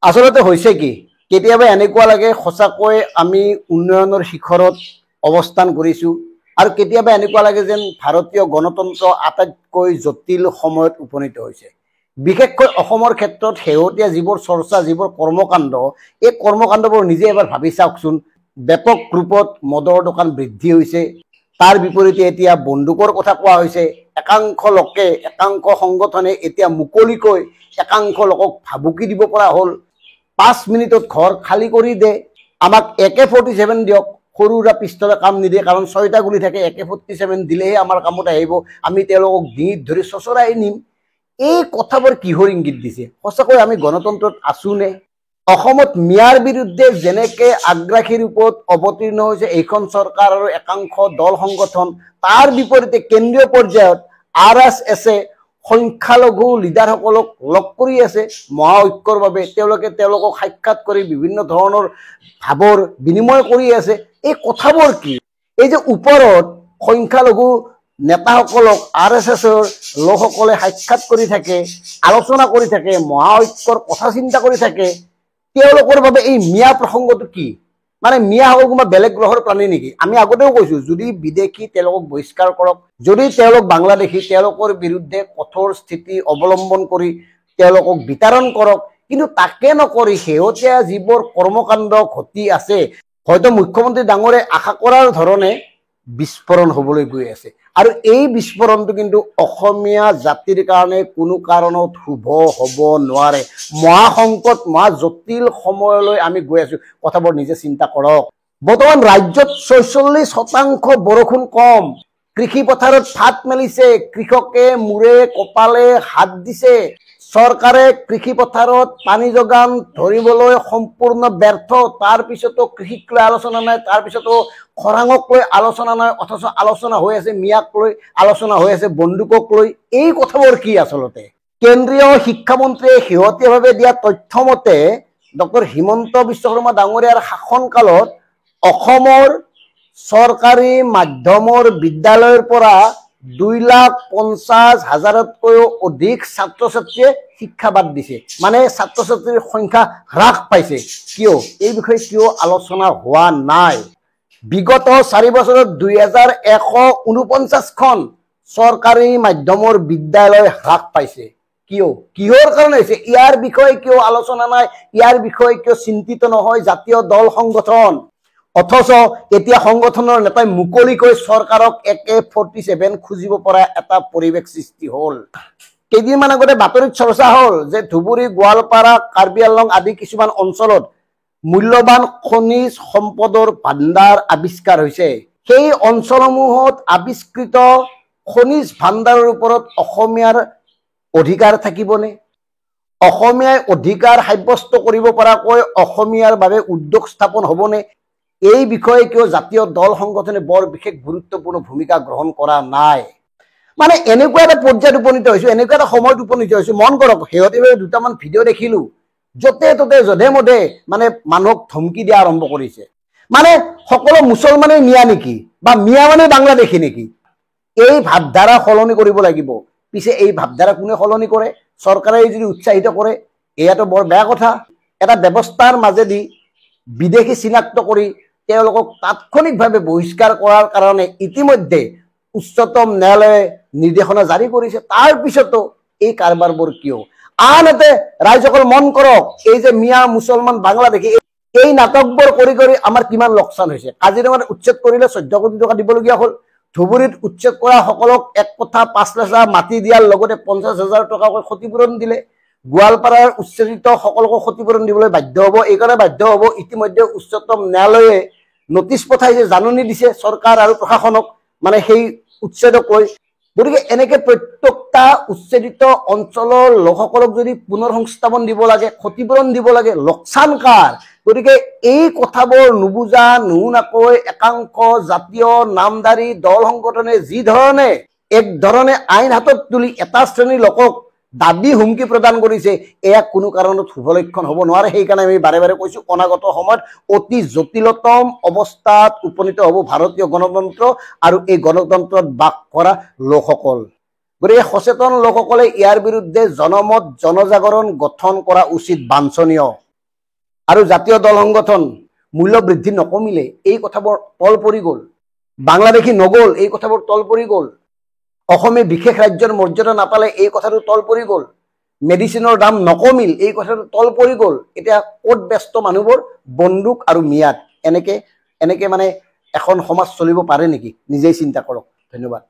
আচলতে হৈছে কি কেতিয়াবা এনেকুৱা লাগে সঁচাকৈ আমি উন্নয়নৰ শিখৰত অৱস্থান কৰিছো আৰু কেতিয়াবা এনেকুৱা লাগে যেন ভাৰতীয় গণতন্ত্ৰ আটাইতকৈ জটিল সময়ত উপনীত হৈছে। বিশেষকৈ অসমৰ ক্ষেত্ৰত শেহতীয়া যিবোৰ চৰ্চা যিবোৰ কৰ্মকাণ্ড এই কৰ্মকাণ্ডবোৰ নিজে এবাৰ ভাবি চাওকচোন। ব্যাপক ৰূপত মদৰ দোকান বৃদ্ধি হৈছে, তাৰ বিপৰীতে এতিয়া বন্দুকৰ কথা কোৱা হৈছে। একাংশ লোকে একাংশ সংগঠনে এতিয়া মুকলিকৈ একাংশ লোকক ভাবুকি দিব পৰা হ'ল। 5 মিনিটত ঘৰ খালী কৰি দে, আমাক AK-47 দিয়ক। সৰু সুৰা পিষ্টলে কাম নিদিয়ে, কাৰণ 6টা গুলি থাকে। AK-47 দিলেহে আমাৰ কামত আহিব, আমি তেওঁলোকক ডিঙিত ধৰি চচৰাই নিম। এই কথাবোৰ কিহৰ ইংগিত দিছে? সঁচাকৈ আমি গণতন্ত্ৰত আছোনে? অসমত মিয়াৰ বিৰুদ্ধে যেনেকে আগ্ৰাসী ৰূপত অৱতীৰ্ণ হৈছে এইখন চৰকাৰ আৰু একাংশ দল সংগঠন, তাৰ বিপৰীতে কেন্দ্ৰীয় পৰ্যায়ত RSSে সংখ্যালঘু লিডাৰসকলক লগ কৰি আছে মহা ঐক্যৰ বাবে। তেওঁলোকক সাক্ষাৎ কৰি বিভিন্ন ধৰণৰ ভাৱৰ বিনিময় কৰি আছে। এই কথাবোৰ কি? এই যে ওপৰত সংখ্যালঘু নেতাসকলক RSSৰ লোকসকলে সাক্ষাৎ কৰি থাকে, আলোচনা কৰি থাকে, মহা ঐক্যৰ কথা চিন্তা কৰি থাকে, তেওঁলোকৰ বাবে এই মিয়া প্ৰসংগটো কি? মানে মিয়াসকল কোনোবা বেলেগ গ্ৰহৰ প্ৰাণী নেকি? আমি আগতেও কৈছো, যদি বিদেশী তেওঁলোকক বহিষ্কাৰ কৰক, যদি তেওঁলোক বাংলাদেশী তেওঁলোকৰ বিৰুদ্ধে কঠোৰ স্থিতি অৱলম্বন কৰি তেওঁলোকক বিতৰণ কৰক। কিন্তু তাকে নকৰি শেহতীয়া যিবোৰ কৰ্মকাণ্ড ঘটি আছে, হয়তো মুখ্যমন্ত্ৰী ডাঙৰে আশা কৰাৰ ধৰণে বিস্ফোৰণ হ'বলৈ গৈ আছে। আৰু এই বিস্ফোৰণটো কিন্তু অসমীয়া জাতিৰ কাৰণে কোনো কাৰণত শুভ হ'ব নোৱাৰে। মহাসংকট মহা জটিল সময়লৈ আমি গৈ আছো। কথাবোৰ নিজে চিন্তা কৰক। বৰ্তমান ৰাজ্যত 46% বৰষুণ কম, কৃষি পথাৰত ফাট মেলিছে, কৃষকে মূৰে কপালে হাত দিছে। চৰকাৰে কৃষি পথাৰত পানী যোগান ধৰিবলৈ সম্পূৰ্ণ ব্যৰ্থ। তাৰ পিছতো কৃষিক লৈ আলোচনা নাই, তাৰ পিছতো খৰাঙক লৈ আলোচনা নাই, অথচ আলোচনা হৈ আছে মিয়াক লৈ, আলোচনা হৈ আছে বন্দুকক লৈ। এই কথাবোৰ কি? আচলতে কেন্দ্ৰীয় শিক্ষামন্ত্ৰীয়ে শেহতীয়াভাৱে দিয়া তথ্য মতে ডক্টৰ হিমন্ত বিশ্ব শৰ্মা ডাঙৰীয়াৰ শাসনকালত অসমৰ চৰকাৰী মাধ্যমৰ বিদ্যালয়ৰ পৰা 2,50,000তকৈও অধিক ছাত্ৰ ছাত্ৰীয়ে শিক্ষা বাদ দিছে। মানে ছাত্ৰ ছাত্ৰীৰ সংখ্যা হ্ৰাস পাইছে। কিয়? এই বিষয়ে কিয় আলোচনা হোৱা নাই? বিগত 4 বছৰত 2,149খন চৰকাৰী মাধ্যমৰ বিদ্যালয় হ্ৰাস পাইছে। কিয়? কিহৰ কাৰণে হৈছে? ইয়াৰ বিষয়ে কিয় আলোচনা নাই? ইয়াৰ বিষয়ে কিয় চিন্তিত নহয় জাতীয় দল সংগঠন? অথচ এতিয়া সংগঠনৰ নেতাই মুকলিকৈ চৰকাৰক AK-47 খুজিব পৰা এটা পৰিৱেশ সৃষ্টি হ'ল। কেইদিনমান আগতে বাতৰিত চৰ্চা হ'ল যে ধুবুৰী, গোৱালপাৰা, কাৰ্বি আংলং আদি কিছুমান অঞ্চলত মূল্যৱান খনিজ সম্পদৰ ভাণ্ডাৰ আৱিষ্কাৰ হৈছে। সেই অঞ্চলসমূহত আৱিষ্কৃত খনিজ ভাণ্ডাৰৰ ওপৰত অসমীয়াৰ অধিকাৰ থাকিবনে? অসমীয়াই অধিকাৰ সাব্যস্ত কৰিব পৰাকৈ অসমীয়াৰ বাবে উদ্যোগ স্থাপন হ'বনে? এই বিষয়ে কিয় জাতীয় দল সংগঠনে বৰ বিশেষ গুৰুত্বপূৰ্ণ ভূমিকা গ্ৰহণ কৰা নাই? মানে এনেকুৱা এটা পৰ্যায়ত উপনীত হৈছো, এনেকুৱা এটা সময়ত উপনীত হৈছো। মন কৰক, শেহতীয়াভাৱে 2টামান ভিডিঅ' দেখিলো, য'তে ত'তে যধে মধে মানে মানুহক ধমকি দিয়া আৰম্ভ কৰিছে। মানে সকলো মুছলমানে মিয়া নেকি, বা মিয়া মানে বাংলাদেশী নেকি? এই ভাৱধাৰা সলনি কৰিব লাগিব। পিছে এই ভাৱধাৰা কোনে সলনি কৰে? চৰকাৰে যদি উৎসাহিত কৰে, এয়াতো বৰ বেয়া কথা। এটা ব্যৱস্থাৰ মাজেদি বিদেশী চিনাক্ত কৰি তেওঁলোকক তাৎক্ষণিকভাৱে বহিষ্কাৰ কৰাৰ কাৰণে ইতিমধ্যে উচ্চতম ন্যায়ালয়ে নিৰ্দেশনা জাৰি কৰিছে। তাৰ পিছতো এই কাৰবাৰবোৰ কিয়? আনহাতে ৰাইজসকল মন কৰক, এই যে মিয়া মুছলমান বাংলাদেশী এই নাটকবোৰ কৰি কৰি আমাৰ কিমান লোকচান হৈছে। কাজিৰঙাত উচ্ছেদ কৰিলে 14 কোটি টকা দিবলগীয়া হ'ল। ধুবুৰীত উচ্ছেদ কৰা সকলক 1 কঠা 5 লেচা মাটি দিয়াৰ লগতে 50,000 টকাকৈ ক্ষতিপূৰণ দিলে। গোৱালপাৰাৰ উচ্ছেদিত সকলকো ক্ষতিপূৰণ দিবলৈ বাধ্য হ'ব। এইকাৰণে বাধ্য হ'ব, ইতিমধ্যে উচ্চতম ন্যায়ালয়ে নটিচ পঠাইছে, জাননী দিছে চৰকাৰ আৰু প্ৰশাসনক, মানে সেই উচ্ছেদক লৈ। গতিকে এনেকে প্ৰত্যেকটা উচ্ছেদিত অঞ্চলৰ লোকসকলক যদি পুনৰ সংস্থাপন দিব লাগে, ক্ষতিপূৰণ দিব লাগে, লোকচান কাৰ? গতিকে এই কথাবোৰ নুবুজা নুশুনাকৈ একাংশ জাতীয় নামধাৰী দল সংগঠনে যি ধৰণে এক ধৰণে আইন হাতত তুলি এটা শ্ৰেণীৰ লোকক দাবী হুমকি প্ৰদান কৰিছে, এয়া কোনো কাৰণত শুভ লক্ষণ হ'ব নোৱাৰে। সেইকাৰণে আমি বাৰে বাৰে কৈছো, অনাগত সময়ত অতি জটিলতম অৱস্থাত উপনীত হ'ব ভাৰতীয় গণতন্ত্ৰ আৰু এই গণতন্ত্ৰত বাস কৰা লোকসকল। গতিকে সচেতন লোকসকলে ইয়াৰ বিৰুদ্ধে জনমত জনজাগৰণ গঠন কৰা উচিত, বাঞ্ছনীয়। আৰু জাতীয় দল সংগঠন মূল্য বৃদ্ধি নকমিলে এই কথাবোৰ তল পৰি গ'ল। বাংলাদেশী নগ'ল, এই কথাবোৰ তল পৰি গ'ল। অসমে বিশেষ ৰাজ্যৰ মৰ্যাদা নাপালে এই কথাটো তল পৰি গ'ল। মেডিচিনৰ দাম নকমিল, এই কথাটো তল পৰি গ'ল। এতিয়া ক'ত ব্যস্ত মানুহবোৰ? বন্দুক আৰু মিয়াত। এনেকে মানে এখন সমাজ চলিব পাৰে নেকি? নিজেই চিন্তা কৰক। ধন্যবাদ।